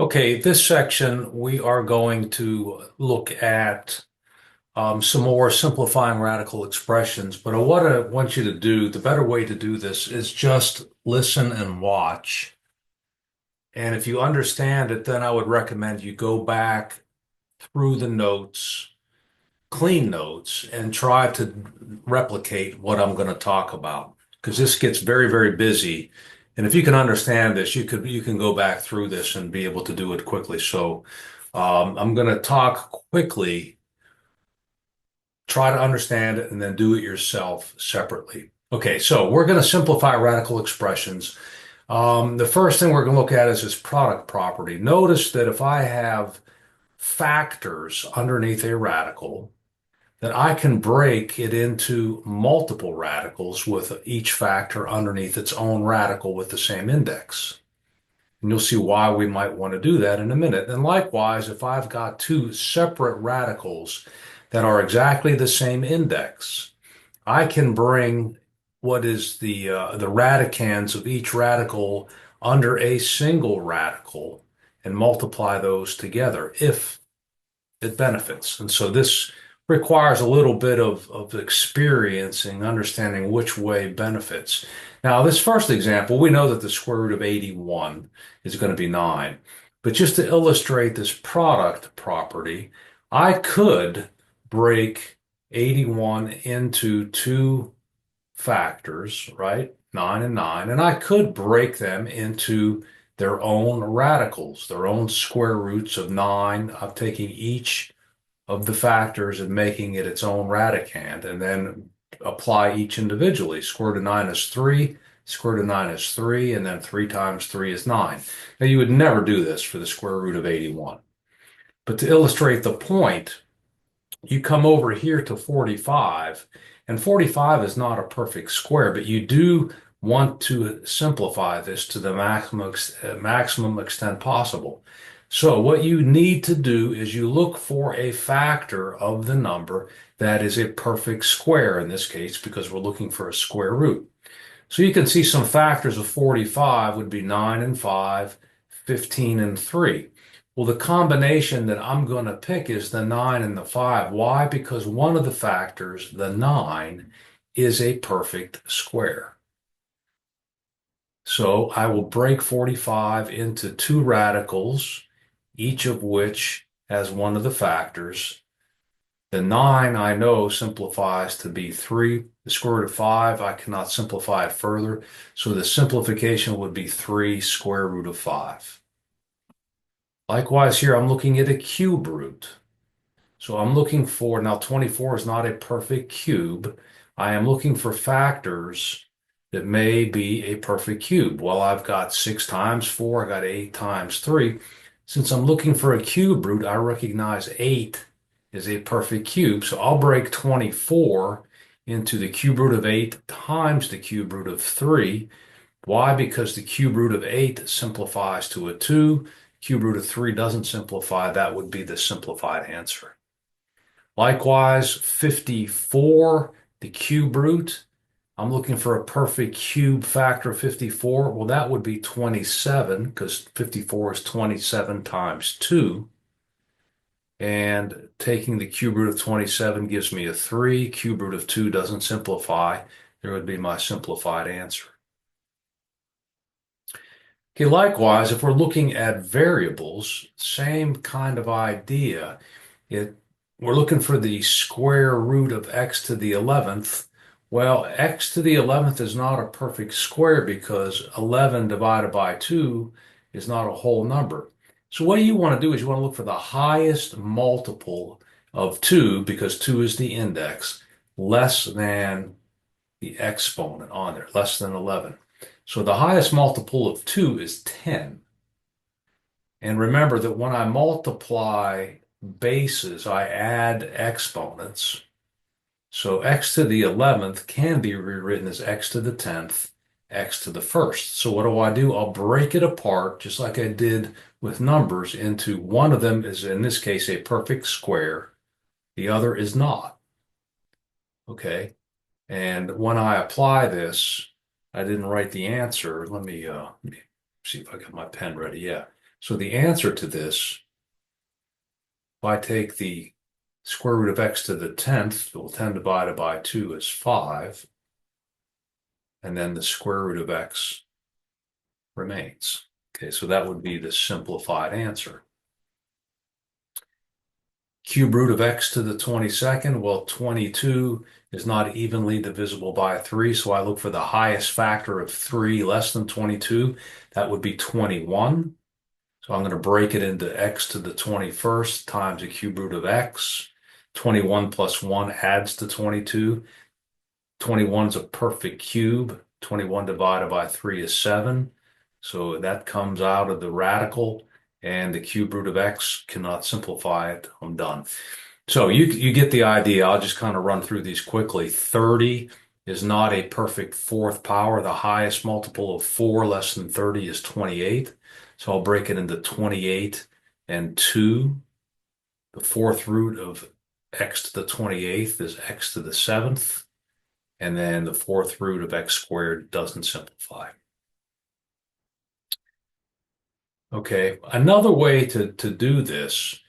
Okay, this section we are going to look at some more simplifying radical expressions. But what I want you to do, the better way to do this is just listen and watch. And if you understand it, then I would recommend you go back through the notes, clean notes, and try to replicate what I'm going to talk about. Because this gets very, very busy. And if you can understand this, you can go back through this and be able to do it quickly. So I'm going to talk quickly, try to understand it, and then do it yourself separately. Okay, so we're going to simplify radical expressions. The first thing we're going to look at is this product property. Notice that if I have factors underneath a radical, that I can break it into multiple radicals with each factor underneath its own radical with the same index. And you'll see why we might want to do that in a minute. And likewise, if I've got two separate radicals that are exactly the same index, I can bring what is the radicands of each radical under a single radical and multiply those together if it benefits. And so this requires a little bit of experiencing, understanding which way benefits. Now, this first example, we know that the square root of 81 is going to be 9. But just to illustrate this product property, I could break 81 into two factors, right? 9 and 9. And I could break them into their own radicals, their own square roots of 9. I'm taking each of the factors and making it its own radicand, and then apply each individually. Square root of 9 is 3, square root of 9 is 3, and then 3 times 3 is 9. Now, you would never do this for the square root of 81. But to illustrate the point, you come over here to 45, and 45 is not a perfect square, but you do want to simplify this to the maximum extent possible. So what you need to do is you look for a factor of the number that is a perfect square in this case, because we're looking for a square root. So you can see some factors of 45 would be 9 and 5, 15 and 3. Well, the combination that I'm going to pick is the 9 and the 5. Why? Because one of the factors, the 9, is a perfect square. So I will break 45 into two radicals, each of which has one of the factors. The 9 I know simplifies to be 3. The square root of 5, I cannot simplify it further. So the simplification would be 3 square root of 5. Likewise here, I'm looking at a cube root. So I'm looking for, now 24 is not a perfect cube. I am looking for factors that may be a perfect cube. Well, I've got 6 times 4, I got 8 times 3. Since I'm looking for a cube root, I recognize 8 is a perfect cube. So I'll break 24 into the cube root of 8 times the cube root of 3. Why? Because the cube root of 8 simplifies to a 2. Cube root of 3 doesn't simplify. That would be the simplified answer. Likewise, 54, the cube root. I'm looking for a perfect cube factor of 54. Well, that would be 27 because 54 is 27 times 2. And taking the cube root of 27 gives me a 3. Cube root of 2 doesn't simplify. There would be my simplified answer. Okay, likewise, if we're looking at variables, same kind of idea. It, we're looking for the square root of x to the 11th. Well, x to the 11th is not a perfect square because 11 divided by 2 is not a whole number. So what you want to do is you want to look for the highest multiple of 2, because 2 is the index, less than the exponent on there, less than 11. So the highest multiple of 2 is 10. And remember that when I multiply bases, I add exponents. So x to the 11th can be rewritten as x to the 10th, x to the 1st. So what do? I'll break it apart, just like I did with numbers, into one of them is, in this case, a perfect square. The other is not. Okay? And when I apply this, I didn't write the answer. Let me see if I got my pen ready. Yeah. So the answer to this, if I take the square root of x to the 10th, well, 10 divided by 2 is 5, and then the square root of x remains. Okay, so that would be the simplified answer. Cube root of x to the 22nd, well, 22 is not evenly divisible by 3, so I look for the highest factor of 3 less than 22. That would be 21. So I'm going to break it into x to the 21st times the cube root of x. 21 plus 1 adds to 22. 21 is a perfect cube. 21 divided by 3 is 7. So that comes out of the radical, and the cube root of x cannot simplify it. I'm done. So you get the idea. I'll just kind of run through these quickly. 30 is not a perfect fourth power. The highest multiple of 4 less than 30 is 28. So I'll break it into 28 and 2. The fourth root of x to the 28th is x to the 7th. And then the fourth root of x squared doesn't simplify. Okay, another way to do this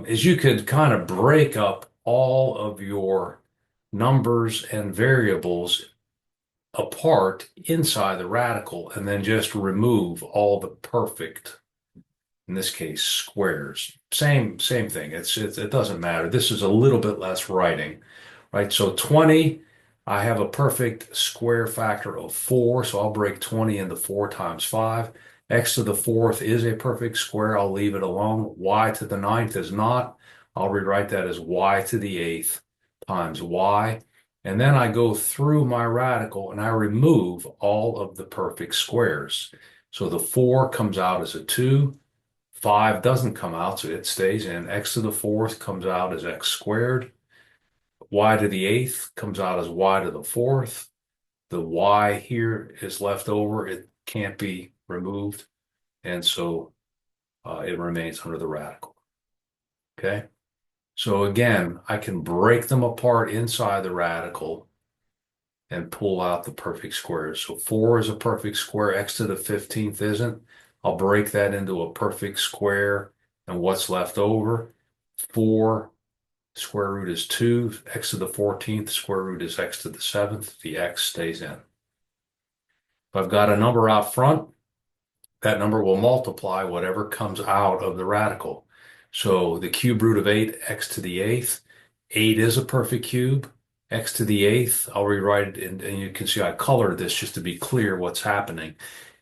is you could kind of break up all of your numbers and variables apart inside the radical and then just remove all the perfect, in this case, squares. Same thing. It doesn't matter. This is a little bit less writing, right? So 20, I have a perfect square factor of 4, so I'll break 20 into 4 times 5. X to the 4th is a perfect square. I'll leave it alone. Y to the 9th is not. I'll rewrite that as y to the 8th times y. And then I go through my radical and I remove all of the perfect squares. So the 4 comes out as a 2. 5 doesn't come out, so it stays in. X to the 4th comes out as x squared. Y to the 8th comes out as y to the 4th. The y here is left over. It can't be removed. And so it remains under the radical. Okay. So again, I can break them apart inside the radical and pull out the perfect squares. So 4 is a perfect square. X to the 15th isn't. I'll break that into a perfect square. And what's left over? 4 square root is 2. X to the 14th square root is x to the 7th. The x stays in. If I've got a number out front, that number will multiply whatever comes out of the radical. So the cube root of 8, x to the 8th. 8 is a perfect cube. X to the 8th, I'll rewrite it, and you can see I colored this just to be clear what's happening,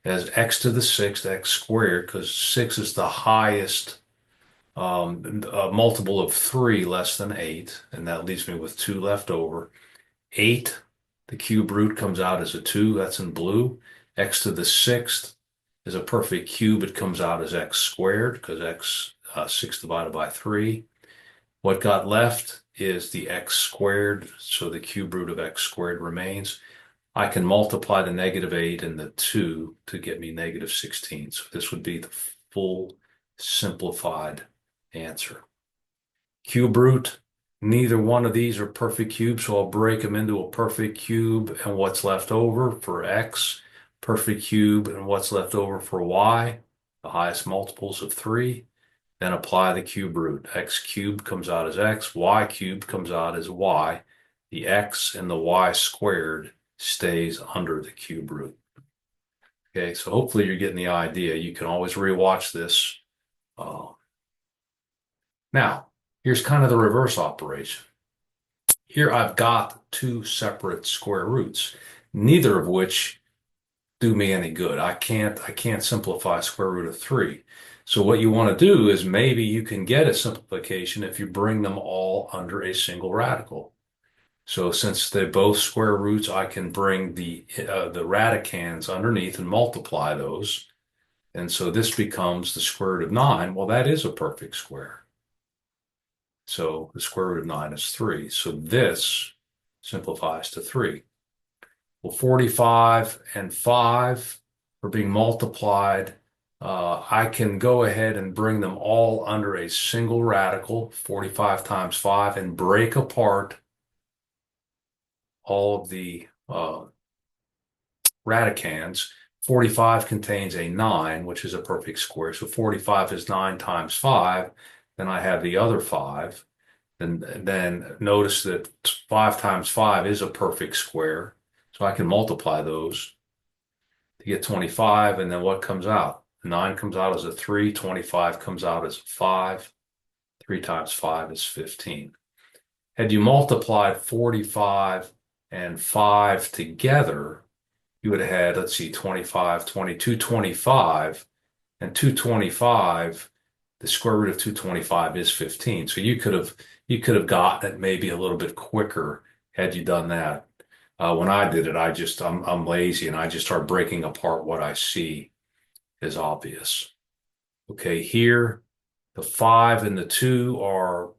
as x to the 6th, x squared, because 6 is the highest multiple of 3 less than 8, and that leaves me with 2 left over. 8, the cube root comes out as a 2, that's in blue. X to the 6th is a perfect cube. It comes out as x squared because x 6 divided by 3. What got left is the x squared, so the cube root of x squared remains. I can multiply the negative 8 and the 2 to get me negative 16. So this would be the full simplified answer. Cube root, neither one of these are perfect cubes, so I'll break them into a perfect cube and what's left over for x, perfect cube and what's left over for y, the highest multiples of 3. Then apply the cube root. X cubed comes out as x, y cubed comes out as y. The x and the y squared stays under the cube root. Okay, so hopefully you're getting the idea. You can always rewatch this. Now, here's kind of the reverse operation. Here I've got 2 separate square roots, neither of which do me any good. I can't simplify square root of 3. So what you want to do is maybe you can get a simplification if you bring them all under a single radical. So since they're both square roots, I can bring the radicands underneath and multiply those. And so this becomes the square root of 9. Well, that is a perfect square. So the square root of 9 is 3. So this simplifies to 3. Well, 45 and 5 are being multiplied. I can go ahead and bring them all under a single radical, 45 times 5, and break apart all of the radicands. 45 contains a 9, which is a perfect square. So 45 is 9 times 5. Then I have the other 5. And then notice that 5 times 5 is a perfect square. So I can multiply those to get 25. And then what comes out? 9 comes out as a 3. 25 comes out as a 5. 3 times 5 is 15. Had you multiplied 45 and 5 together, you would have had, let's see, 25, 22, 25, and 225. The square root of 225 is 15. So you could have gotten it maybe a little bit quicker had you done that. When I did it, I'm lazy and I just start breaking apart what I see as obvious. Okay, here the 5 and the 2 are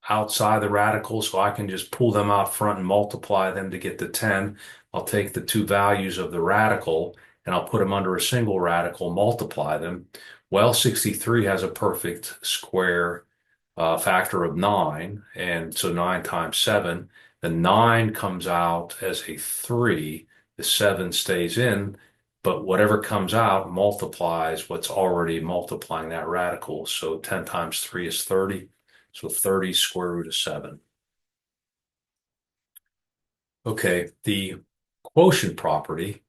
outside the radical, so I can just pull them out front and multiply them to get the 10. I'll take the two values of the radical and I'll put them under a single radical, multiply them. Well, 63 has a perfect square factor of 9, and so 9 times 7. The 9 comes out as a 3. The 7 stays in, but whatever comes out multiplies what's already multiplying that radical. So 10 times 3 is 30. So 30 square root of 7. Okay, the quotient property,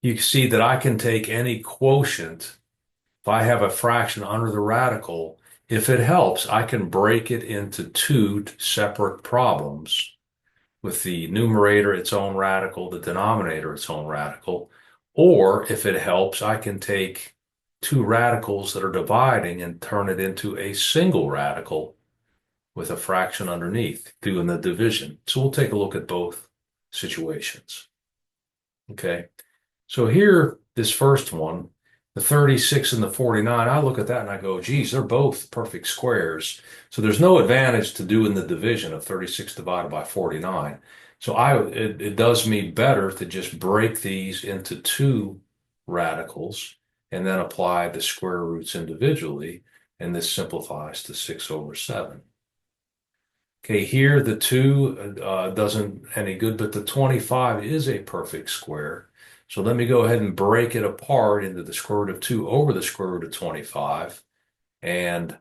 you see that I can take any quotient. If I have a fraction under the radical, if it helps, I can break it into two separate problems with the numerator its own radical, the denominator its own radical. Or if it helps, I can take two radicals that are dividing and turn it into a single radical with a fraction underneath, doing the division. So we'll take a look at both situations. Okay, so here, this first one, the 36 and the 49, I look at that and I go, geez, they're both perfect squares. So there's no advantage to doing the division of 36 divided by 49. So it does me better to just break these into two radicals and then apply the square roots individually. And this simplifies to 6 over 7. Okay, here the 2 doesn't any good, but the 25 is a perfect square. So let me go ahead and break it apart into the square root of 2 over the square root of 25. And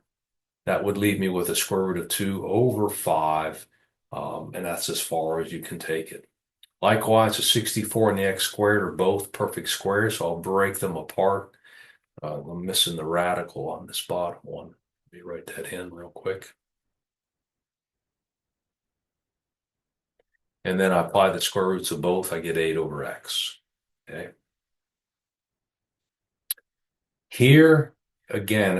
that would leave me with a square root of 2 over 5. And that's as far as you can take it. Likewise, the 64 and the x squared are both perfect squares, so I'll break them apart. I'm missing the radical on this bottom one. Let me write that in real quick. And then I apply the square roots of both, I get 8 over x. Okay. Here, again,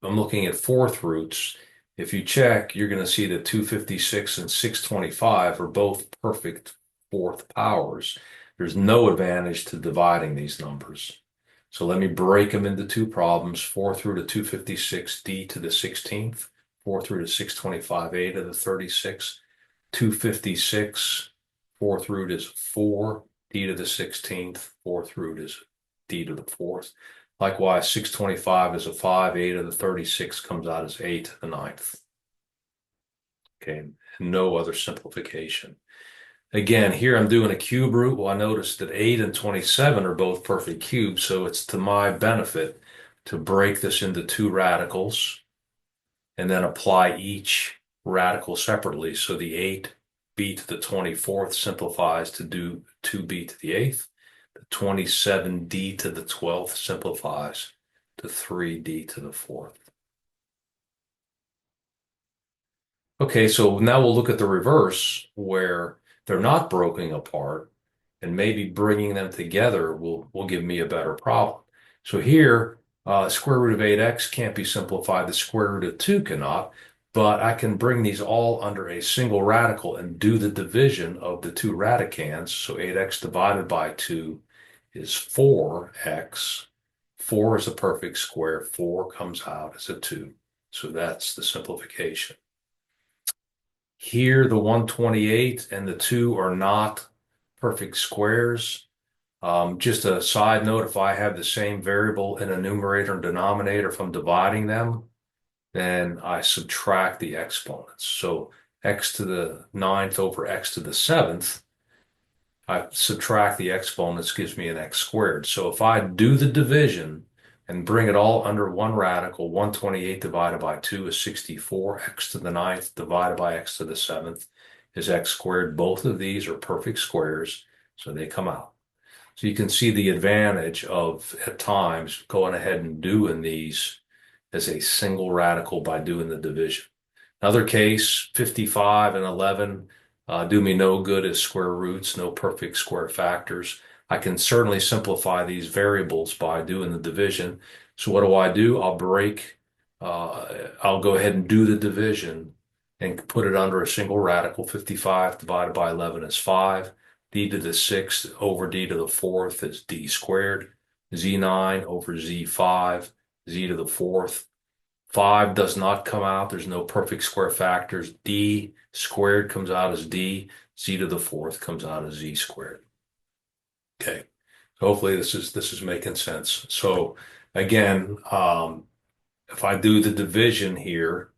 I'm looking at fourth roots. If you check, you're going to see that 256 and 625 are both perfect fourth powers. There's no advantage to dividing these numbers. So let me break them into two problems, 4 through to 256, d to the 16th, 4 through to 625, a to the 36. 256, fourth root is 4, d to the 16th, fourth root is d to the 4th. Likewise, 625 is a 5, a to the 36 comes out as 8 to the 9th. Okay, no other simplification. Again, here I'm doing a cube root. Well, I noticed that 8 and 27 are both perfect cubes, so it's to my benefit to break this into two radicals and then apply each radical separately. So the 8b to the 24th simplifies to do 2b to the 8th. The 27d to the 12th simplifies to 3d to the 4th. Okay, so now we'll look at the reverse where they're not broken apart, and maybe bringing them together will give me a better problem. So here, square root of 8x can't be simplified. The square root of 2 cannot, but I can bring these all under a single radical and do the division of the two radicands. So 8x divided by 2 is 4x. 4 is a perfect square. 4 comes out as a 2. So that's the simplification. Here, the 128 and the 2 are not perfect squares. Just a side note, if I have the same variable in a numerator and denominator, if I'm dividing them, then I subtract the exponents. So x to the 9th over x to the 7th, I subtract the exponents, gives me an x squared. So if I do the division and bring it all under one radical, 128 divided by 2 is 64. X to the ninth divided by x to the seventh is x squared. Both of these are perfect squares, so they come out. So you can see the advantage of, at times, going ahead and doing these as a single radical by doing the division. Another case, 55 and 11 do me no good as square roots, no perfect square factors. I can certainly simplify these variables by doing the division. So what do? I'll go ahead and do the division and put it under a single radical. 55 divided by 11 is 5. D to the sixth over D to the fourth is D squared. Z9 over Z5, Z to the fourth. 5 does not come out. There's no perfect square factors. D squared comes out as D. Z to the fourth comes out as Z squared. Okay. Hopefully this is making sense. So again, if I do the division here,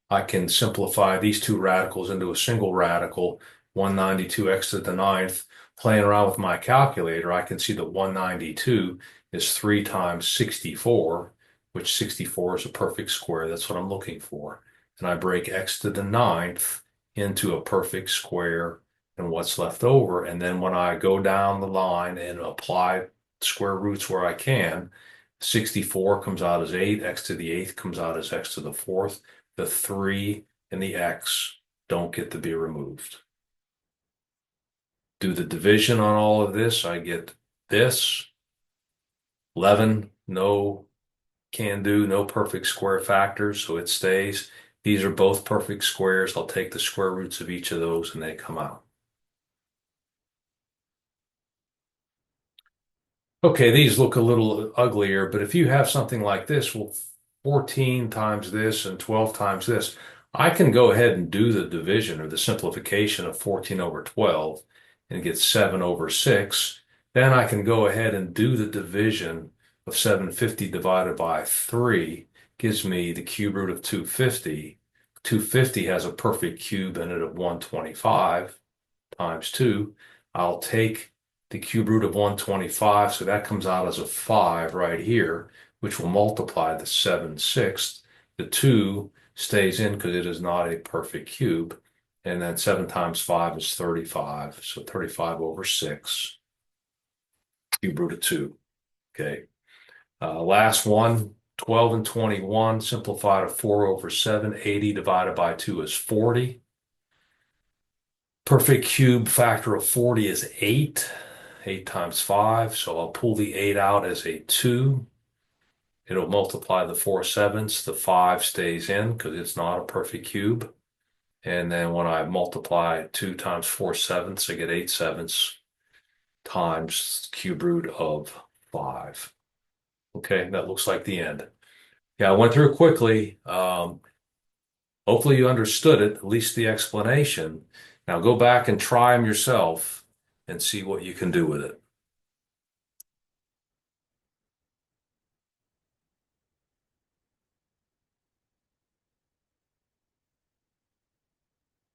I can simplify these two radicals into a single radical, 192x to the ninth. Playing around with my calculator, I can see that 192 is 3 times 64, which 64 is a perfect square. That's what I'm looking for. And I break x to the ninth into a perfect square and what's left over. And then when I go down the line and apply square roots where I can, 64 comes out as 8, x to the eighth comes out as x to the fourth. The 3 and the x don't get to be removed. Do the division on all of this, I get this. 11, no can do, no perfect square factors, so it stays. These are both perfect squares. I'll take the square roots of each of those and they come out. Okay, these look a little uglier, but if you have something like this, well, 14 times this and 12 times this, I can go ahead and do the division or the simplification of 14 over 12 and get 7 over 6. Then I can go ahead and do the division of 750 divided by 3, gives me the cube root of 250. 250 has a perfect cube in it of 125 times 2. I'll take the cube root of 125, so that comes out as a 5 right here, which will multiply the 7/6. The 2 stays in because it is not a perfect cube. And then 7 times 5 is 35. So 35 over 6, cube root of 2. Okay. Last one, 12 and 21, simplify to 4 over 7. 80 divided by 2 is 40. Perfect cube factor of 40 is 8. 8 times 5, so I'll pull the 8 out as a 2. It'll multiply the 4/7. The 5 stays in because it's not a perfect cube. And then when I multiply 2 times 4/7, I get 8/7 times cube root of 5. Okay, that looks like the end. Yeah, I went through it quickly. Hopefully you understood it, at least the explanation. Now go back and try them yourself and see what you can do with it.